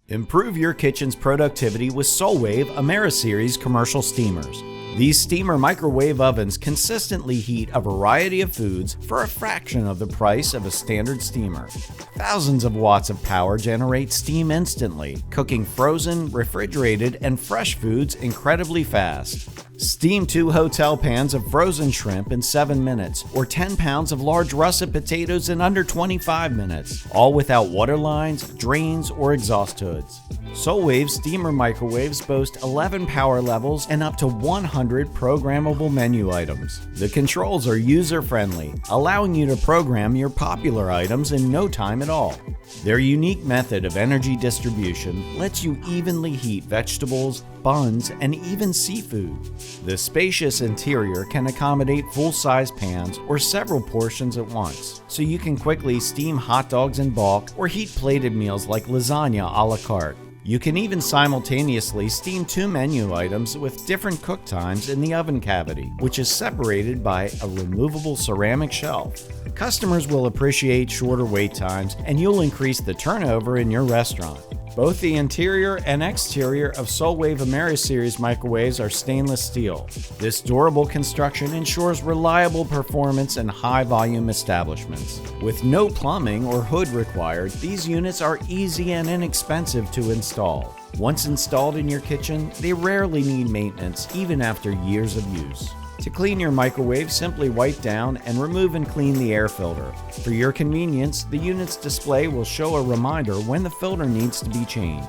Improve your kitchen's productivity with Solwave Ameri-Series commercial steamers. These steamer microwave ovens consistently heat a variety of foods for a fraction of the price of a standard steamer. Thousands of watts of power generate steam instantly, cooking frozen, refrigerated, and fresh foods incredibly fast. Steam 2 hotel pans of frozen shrimp in 7 minutes, or 10 pounds of large russet potatoes in under 25 minutes, all without water lines, drains, or exhaust hoods. Solwave steamer microwaves boast 11 power levels and up to 100 programmable menu items. The controls are user-friendly, allowing you to program your popular items in no time at all. Their unique method of energy distribution lets you evenly heat vegetables, buns, and even seafood. The spacious interior can accommodate full-size pans or several portions at once, so you can quickly steam hot dogs in bulk or heat plated meals like lasagna a la carte. You can even simultaneously steam 2 menu items with different cook times in the oven cavity, which is separated by a removable ceramic shelf. Customers will appreciate shorter wait times, and you'll increase the turnover in your restaurant. Both the interior and exterior of Solwave Ameri-Series microwaves are stainless steel. This durable construction ensures reliable performance in high-volume establishments. With no plumbing or hood required, these units are easy and inexpensive to install. Once installed in your kitchen, they rarely need maintenance even after years of use. To clean your microwave, simply wipe down and remove and clean the air filter. For your convenience, the unit's display will show a reminder when the filter needs to be changed.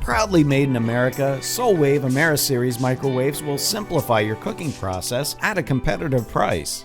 Proudly made in America, Solwave Ameri-Series microwaves will simplify your cooking process at a competitive price.